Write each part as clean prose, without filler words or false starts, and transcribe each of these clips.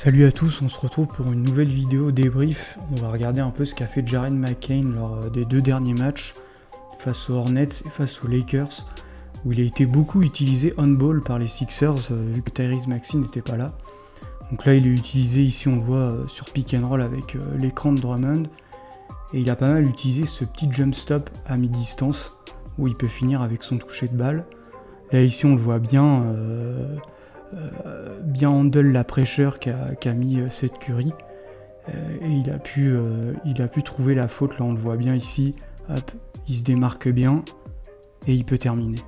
Salut à tous, on se retrouve pour une nouvelle vidéo débrief. On va regarder un peu ce qu'a fait Jared McCain lors des deux derniers matchs face aux Hornets et face aux Lakers, où il a été beaucoup utilisé on-ball par les Sixers vu que Tyrese Maxey n'était pas là. Donc là il est utilisé ici, on le voit sur pick and roll avec l'écran de Drummond, et il a pas mal utilisé ce petit jump stop à mi-distance où il peut finir avec son toucher de balle. Là ici on le voit bien handle la pressure qu'a mis Seth Curry, et il a pu trouver la faute. Là on le voit bien ici, hop, il se démarque bien et il peut terminer.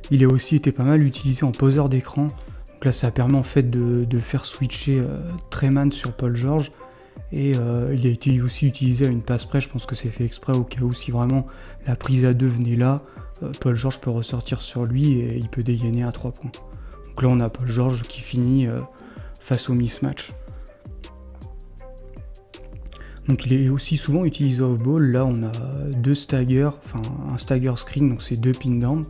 Il a aussi été pas mal utilisé en poseur d'écran, donc là ça permet en fait de faire switcher Treman sur Paul George, et il a été aussi utilisé à une passe près. Je pense que c'est fait exprès au cas où si vraiment la prise à deux venait là, Paul George peut ressortir sur lui et il peut dégainer à 3 points. Donc là on a Paul George qui finit face au mismatch. Donc il est aussi souvent utilisé off-ball. Là on a deux staggers, enfin un stagger screen, donc c'est deux pin down.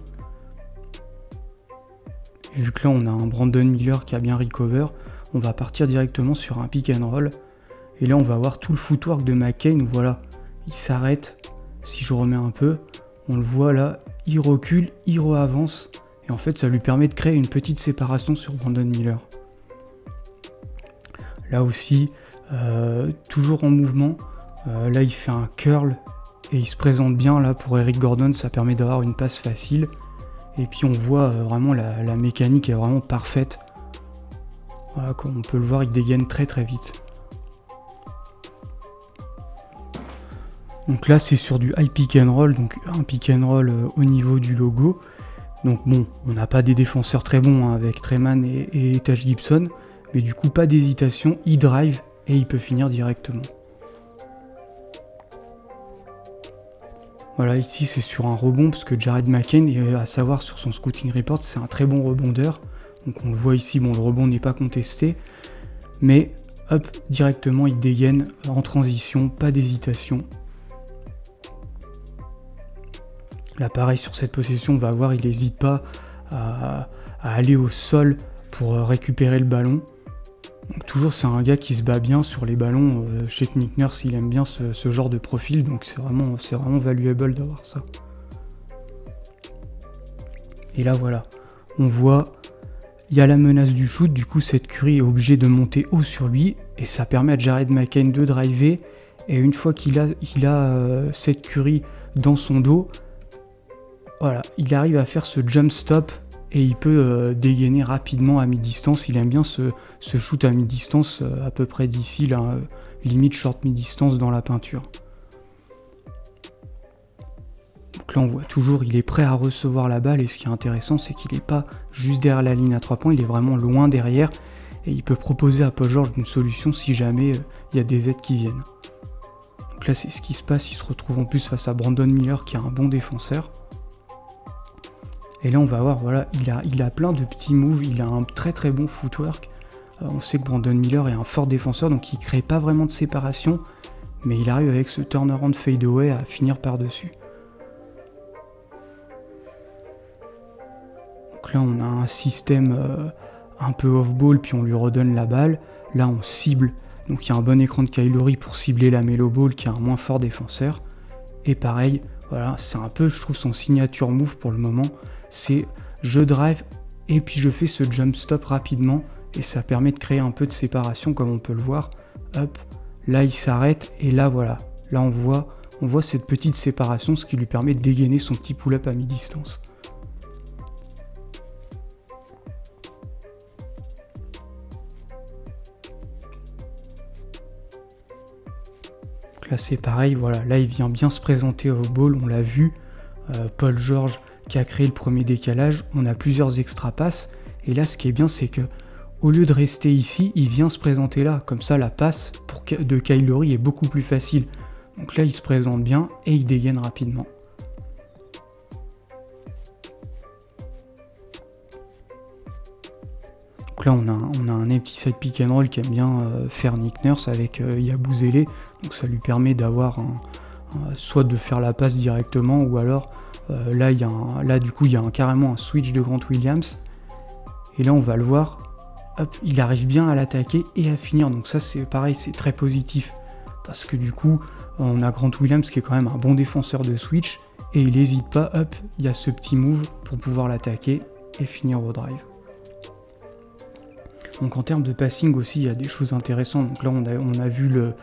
Et vu que là on a un Brandon Miller qui a bien recover, on va partir directement sur un pick and roll. Et là on va voir tout le footwork de McCain où voilà, il s'arrête. Si je remets un peu, on le voit là, il recule, il re-avance, et en fait ça lui permet de créer une petite séparation sur Brandon Miller. Là aussi, toujours en mouvement, là il fait un curl et il se présente bien là pour Eric Gordon, ça permet d'avoir une passe facile. Et puis on voit vraiment la mécanique est vraiment parfaite. Voilà, comme on peut le voir, il dégaine très très vite. Donc là c'est sur du high pick and roll, donc un pick and roll au niveau du logo. Donc bon, on n'a pas des défenseurs très bons avec Treman et Taj Gibson, mais du coup pas d'hésitation, il drive et il peut finir directement. Voilà, ici c'est sur un rebond parce que Jared McCain, à savoir sur son scouting report, c'est un très bon rebondeur. Donc on le voit ici, bon le rebond n'est pas contesté, mais hop, directement il dégaine en transition, pas d'hésitation. Là pareil sur cette possession, on va voir, il n'hésite pas à aller au sol pour récupérer le ballon. Donc toujours c'est un gars qui se bat bien sur les ballons. Chez Nick Nurse il aime bien ce genre de profil, donc c'est vraiment valuable d'avoir ça. Et là voilà, on voit, il y a la menace du shoot, du coup Seth Curry est obligé de monter haut sur lui, et ça permet à Jared McCain de driver, et une fois qu'il a Seth Curry dans son dos, voilà, il arrive à faire ce jump stop et il peut dégainer rapidement à mi-distance. Il aime bien ce shoot à mi-distance, à peu près d'ici, là, limite short mi-distance dans la peinture. Donc là on voit toujours, il est prêt à recevoir la balle, et ce qui est intéressant c'est qu'il n'est pas juste derrière la ligne à 3 points, il est vraiment loin derrière, et il peut proposer à Paul George une solution si jamais il y a des aides qui viennent. Donc là c'est ce qui se passe, il se retrouve en plus face à Brandon Miller qui est un bon défenseur. Et là on va voir, voilà, il a plein de petits moves, il a un très très bon footwork. On sait que Brandon Miller est un fort défenseur, donc il ne crée pas vraiment de séparation, mais il arrive avec ce turnaround fadeaway à finir par-dessus. Donc là on a un système un peu off-ball, puis on lui redonne la balle. Là on cible, donc il y a un bon écran de Kyle Lowry pour cibler la Melo Ball qui est un moins fort défenseur. Et pareil, voilà, c'est un peu, je trouve, son signature move pour le moment. C'est je drive et puis je fais ce jump stop rapidement, et ça permet de créer un peu de séparation comme on peut le voir. Hop, là il s'arrête, et là voilà, là on voit cette petite séparation, ce qui lui permet de dégainer son petit pull-up à mi-distance. Donc là c'est pareil, voilà, là il vient bien se présenter au ball, on l'a vu, Paul George qui a créé le premier décalage, on a plusieurs extra passes, et là ce qui est bien c'est que au lieu de rester ici, il vient se présenter là, comme ça la passe de Kyle Lowry est beaucoup plus facile. Donc là il se présente bien et il dégaine rapidement. Donc là on a un empty side pick and roll qui aime bien faire Nick Nurse avec Yabusele, donc ça lui permet d'avoir soit de faire la passe directement, ou alors là du coup il y a carrément un switch de Grant Williams, et là on va le voir, hop, il arrive bien à l'attaquer et à finir. Donc ça c'est pareil, c'est très positif. Parce que du coup, on a Grant Williams qui est quand même un bon défenseur de switch. Et il n'hésite pas, hop, il y a ce petit move pour pouvoir l'attaquer et finir au drive. Donc en termes de passing aussi, il y a des choses intéressantes. Donc là, on a vu le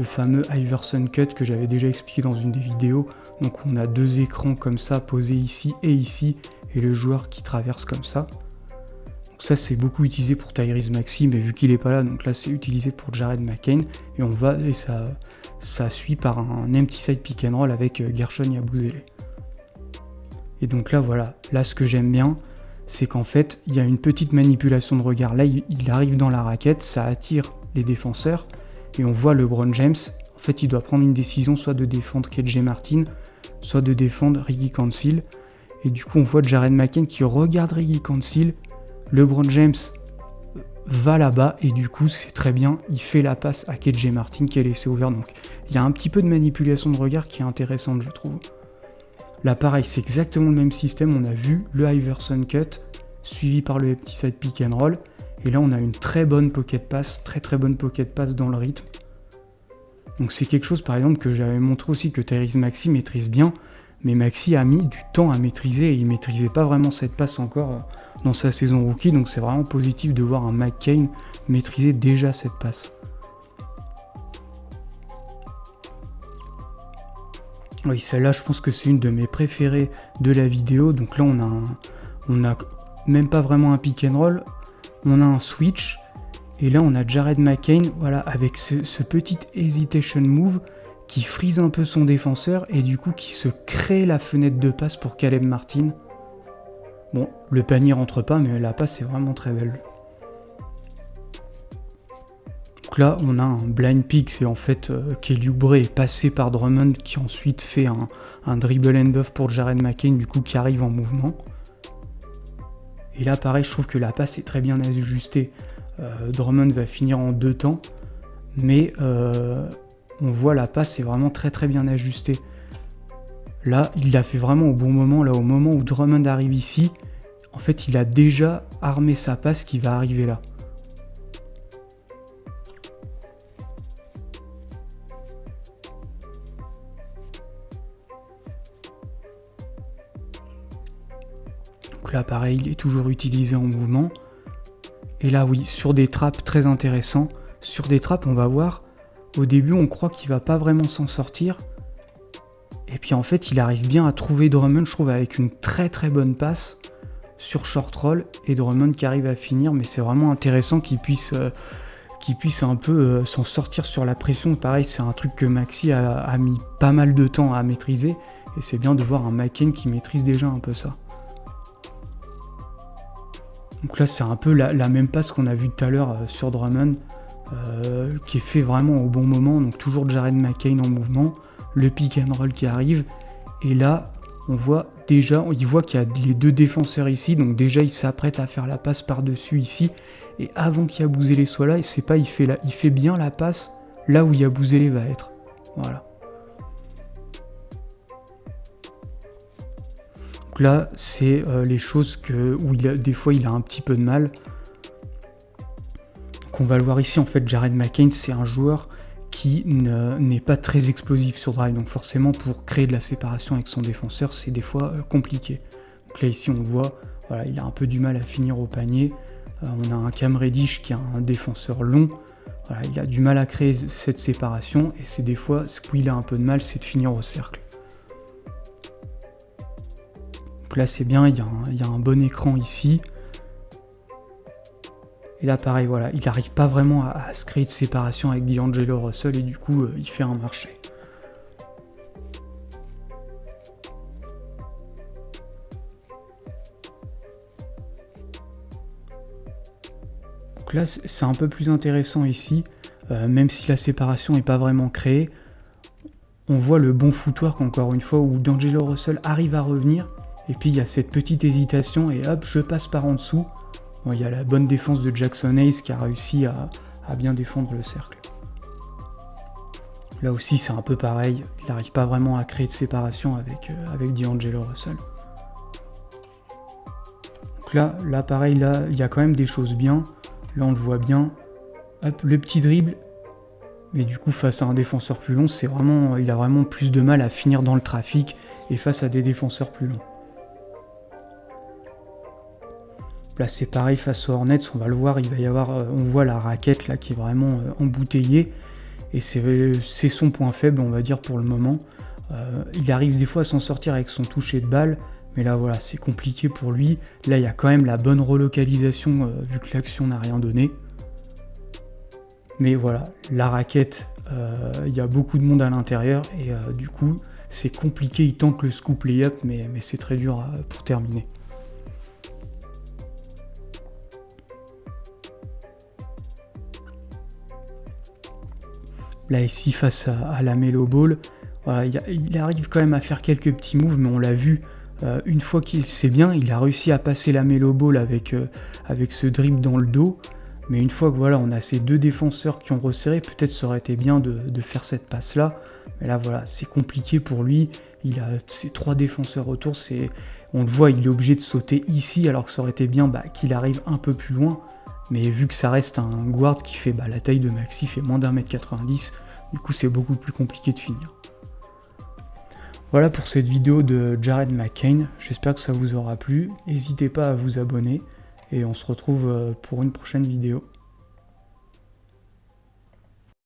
fameux Iverson Cut que j'avais déjà expliqué dans une des vidéos. Donc on a deux écrans comme ça, posés ici, et le joueur qui traverse comme ça. Donc ça, c'est beaucoup utilisé pour Tyrese Maxey, mais vu qu'il n'est pas là, donc là, c'est utilisé pour Jared McCain. Et ça suit par un empty side pick and roll avec Gershon Yabusele. Et donc là, voilà, là, ce que j'aime bien, c'est qu'en fait, il y a une petite manipulation de regard. Là, il arrive dans la raquette, ça attire les défenseurs, et on voit LeBron James, en fait, il doit prendre une décision, soit de défendre KJ Martin, soit de défendre Ricky Council. Et du coup, on voit Jared McCain qui regarde Ricky Council, LeBron James va là-bas, et du coup, c'est très bien, il fait la passe à KJ Martin qui est laissé ouvert. Donc, il y a un petit peu de manipulation de regard qui est intéressante, je trouve. Là pareil, c'est exactement le même système, on a vu le Iverson Cut, suivi par le petit side pick and roll, et là on a une très bonne pocket pass, très bonne pocket pass dans le rythme. Donc c'est quelque chose par exemple que j'avais montré aussi que Tyrese Maxey maîtrise bien, mais Maxey a mis du temps à maîtriser, et il maîtrisait pas vraiment cette passe encore dans sa saison rookie, donc c'est vraiment positif de voir un McCain maîtriser déjà cette passe. Oui, celle-là, je pense que c'est une de mes préférées de la vidéo. Donc là, on a même pas vraiment un pick and roll, on a un switch. Et là, on a Jared McCain, voilà, avec ce petit hesitation move qui freeze un peu son défenseur et du coup qui se crée la fenêtre de passe pour Caleb Martin. Bon, le panier rentre pas, mais la passe est vraiment très belle. Donc là, on a un blind pick, c'est en fait Kelly Oubre est passé par Drummond qui ensuite fait un dribble end-off pour Jared McCain, du coup qui arrive en mouvement. Et là, pareil, je trouve que la passe est très bien ajustée. Drummond va finir en 2 temps, mais on voit la passe est vraiment très bien ajustée. Là, il l'a fait vraiment au bon moment, là au moment où Drummond arrive ici, en fait, il a déjà armé sa passe qui va arriver là. Donc là, pareil, il est toujours utilisé en mouvement. Et là, oui, sur des traps très intéressants. Sur des traps, on va voir, au début, on croit qu'il va pas vraiment s'en sortir. Et puis en fait, il arrive bien à trouver Drummond, je trouve, avec une très bonne passe sur short roll. Et Drummond qui arrive à finir, mais c'est vraiment intéressant qu'il puisse un peu s'en sortir sur la pression. Pareil, c'est un truc que Maxey a mis pas mal de temps à maîtriser. Et c'est bien de voir un McCain qui maîtrise déjà un peu ça. Donc là, c'est un peu la même passe qu'on a vu tout à l'heure sur Drummond, qui est fait vraiment au bon moment. Donc toujours Jared McCain en mouvement, le pick and roll qui arrive. Et là, on voit déjà, il voit qu'il y a les 2 défenseurs ici. Donc déjà, il s'apprête à faire la passe par-dessus ici. Et avant qu'Yabusele soit là, il fait bien la passe là où Yabusele va être. Voilà. Donc là, c'est les choses où des fois il a un petit peu de mal. Donc on va le voir ici, en fait, Jared McCain, c'est un joueur qui n'est pas très explosif sur drive. Donc forcément, pour créer de la séparation avec son défenseur, c'est des fois compliqué. Donc là, ici, on voit, voilà, il a un peu du mal à finir au panier. On a un Cam Reddish qui est un défenseur long. Voilà, il a du mal à créer cette séparation. Et c'est des fois, ce où il a un peu de mal, c'est de finir au cercle. Donc là c'est bien, il y a un bon écran ici. Et là pareil, voilà, il n'arrive pas vraiment à se créer de séparation avec D'Angelo Russell et du coup il fait un marché. Donc là c'est un peu plus intéressant ici, même si la séparation n'est pas vraiment créée. On voit le bon footwork encore une fois où D'Angelo Russell arrive à revenir. Et puis il y a cette petite hésitation et hop, je passe par en dessous. Bon, il y a la bonne défense de Jackson Hayes qui a réussi à bien défendre le cercle. Là aussi c'est un peu pareil, il n'arrive pas vraiment à créer de séparation avec D'Angelo Russell. Donc là pareil, là il y a quand même des choses bien. Là, on le voit bien. Hop, le petit dribble. Mais du coup, face à un défenseur plus long, il a vraiment plus de mal à finir dans le trafic et face à des défenseurs plus longs. Là, c'est pareil face aux Hornets, on va le voir, il va y avoir, on voit la raquette là qui est vraiment embouteillée et c'est son point faible, on va dire, pour le moment. Il arrive des fois à s'en sortir avec son toucher de balle, mais là, voilà, c'est compliqué pour lui. Là, il y a quand même la bonne relocalisation vu que l'action n'a rien donné. Mais voilà, la raquette, il y a beaucoup de monde à l'intérieur et du coup, c'est compliqué. Il tente le scoop layup, mais c'est très dur pour terminer. Là, ici, face à la Melo Ball, voilà, il arrive quand même à faire quelques petits moves, mais on l'a vu, une fois qu'il sait bien, il a réussi à passer la Melo Ball avec ce dribble dans le dos. Mais une fois que voilà, on a ces deux défenseurs qui ont resserré, peut-être ça aurait été bien de faire cette passe-là. Mais là, voilà, c'est compliqué pour lui. Il a ces trois défenseurs autour. On le voit, il est obligé de sauter ici, alors que ça aurait été bien qu'il arrive un peu plus loin. Mais vu que ça reste un guard qui fait la taille de Maxi, fait moins d'1m90, du coup, c'est beaucoup plus compliqué de finir. Voilà pour cette vidéo de Jared McCain. J'espère que ça vous aura plu. N'hésitez pas à vous abonner. Et on se retrouve pour une prochaine vidéo.